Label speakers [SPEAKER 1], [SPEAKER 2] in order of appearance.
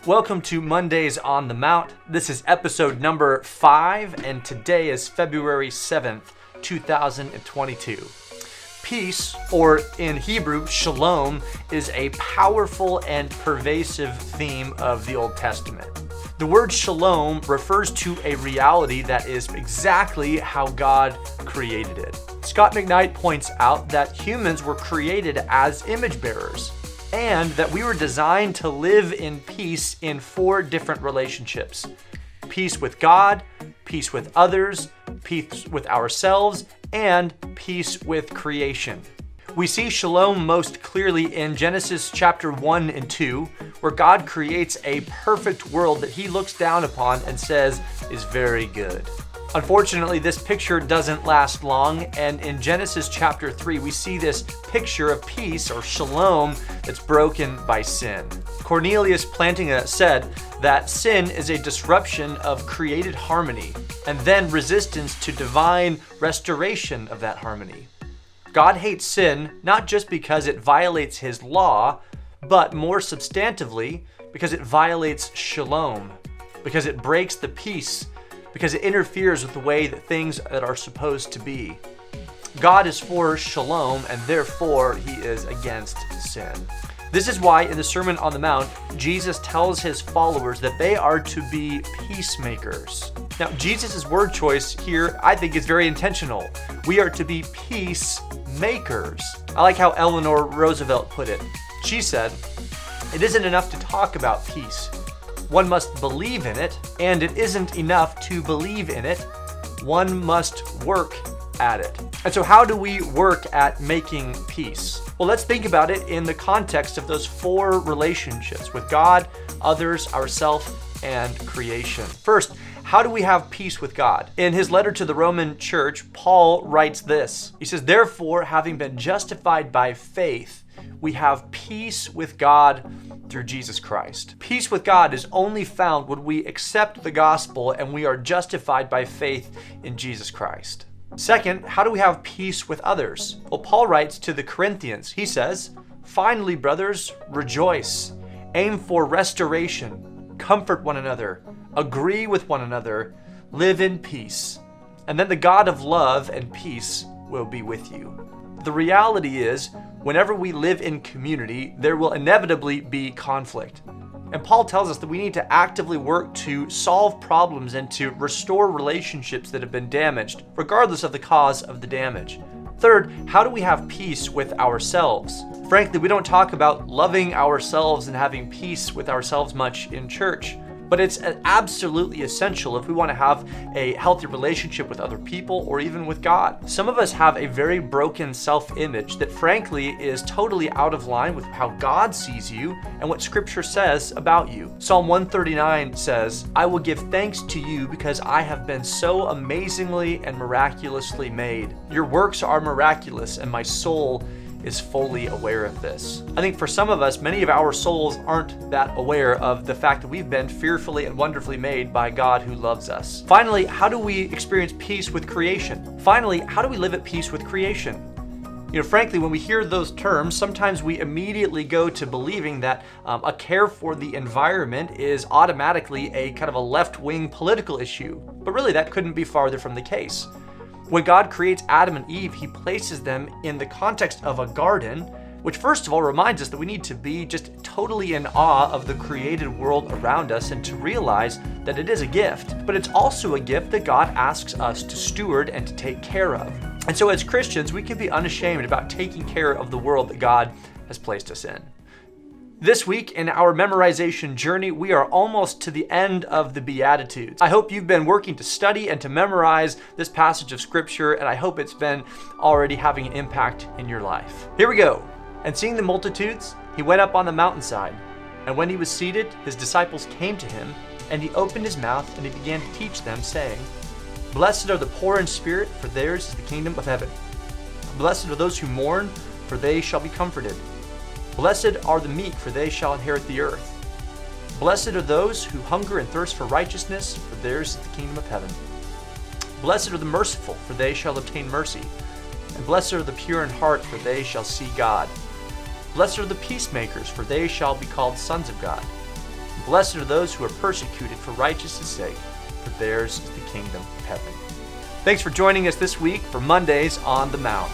[SPEAKER 1] Welcome to Mondays on the Mount. This is episode number 5, and today is February 7th, 2022. Peace, or in Hebrew, shalom, is a powerful and pervasive theme of the Old Testament. The word shalom refers to a reality that is exactly how God created it. Scott McKnight points out that humans were created as image bearers, and that we were designed to live in peace in 4 different relationships. Peace with God, peace with others, peace with ourselves, and peace with creation. We see shalom most clearly in Genesis chapter 1 and 2, where God creates a perfect world that he looks down upon and says is very good. Unfortunately, this picture doesn't last long, and in Genesis chapter 3, we see this picture of peace, or shalom, that's broken by sin. Cornelius Plantinga said that sin is a disruption of created harmony, and then resistance to divine restoration of that harmony. God hates sin not just because it violates his law, but more substantively, because it violates shalom, because it breaks the peace, because it interferes with the way that things that are supposed to be. God is for shalom, and therefore he is against sin. This is why in the Sermon on the Mount, Jesus tells his followers that they are to be peacemakers. Now, Jesus' word choice here, I think, is very intentional. We are to be peacemakers. I like how Eleanor Roosevelt put it. She said, "It isn't enough to talk about peace. One must believe in it, and it isn't enough to believe in it. One must work at it." And so how do we work at making peace? Well, let's think about it in the context of those 4 relationships with God, others, ourselves, and creation. First, how do we have peace with God? In his letter to the Roman church, Paul writes this. He says, "Therefore, having been justified by faith, we have peace with God through Jesus Christ." Peace with God is only found when we accept the gospel and we are justified by faith in Jesus Christ. Second, how do we have peace with others? Well, Paul writes to the Corinthians. He says, "Finally, brothers, rejoice. Aim for restoration. Comfort one another. Agree with one another. Live in peace. And then the God of love and peace will be with you." The reality is, whenever we live in community, there will inevitably be conflict. And Paul tells us that we need to actively work to solve problems and to restore relationships that have been damaged, regardless of the cause of the damage. Third, how do we have peace with ourselves? Frankly, we don't talk about loving ourselves and having peace with ourselves much in church. But it's absolutely essential if we want to have a healthy relationship with other people or even with God. Some of us have a very broken self-image that frankly is totally out of line with how God sees you and what Scripture says about you. Psalm 139 says, "I will give thanks to you because I have been so amazingly and miraculously made. Your works are miraculous, and my soul is fully aware of this." I think for some of us, many of our souls aren't that aware of the fact that we've been fearfully and wonderfully made by God who loves us. Finally, how do we experience peace with creation? Finally, how do we live at peace with creation? Frankly, when we hear those terms, sometimes we immediately go to believing that a care for the environment is automatically a kind of a left-wing political issue. But really, that couldn't be farther from the case. When God creates Adam and Eve, he places them in the context of a garden, which first of all reminds us that we need to be just totally in awe of the created world around us and to realize that it is a gift. But it's also a gift that God asks us to steward and to take care of. And so as Christians, we can be unashamed about taking care of the world that God has placed us in. This week in our memorization journey, we are almost to the end of the Beatitudes. I hope you've been working to study and to memorize this passage of Scripture, and I hope it's been already having an impact in your life. Here we go. "And seeing the multitudes, he went up on the mountainside. And when he was seated, his disciples came to him, and he opened his mouth, and he began to teach them, saying, Blessed are the poor in spirit, for theirs is the kingdom of heaven. Blessed are those who mourn, for they shall be comforted. Blessed are the meek, for they shall inherit the earth. Blessed are those who hunger and thirst for righteousness, for theirs is the kingdom of heaven. Blessed are the merciful, for they shall obtain mercy. And blessed are the pure in heart, for they shall see God. Blessed are the peacemakers, for they shall be called sons of God. Blessed are those who are persecuted for righteousness' sake, for theirs is the kingdom of heaven. Thanks for joining us this week for Mondays on the Mount.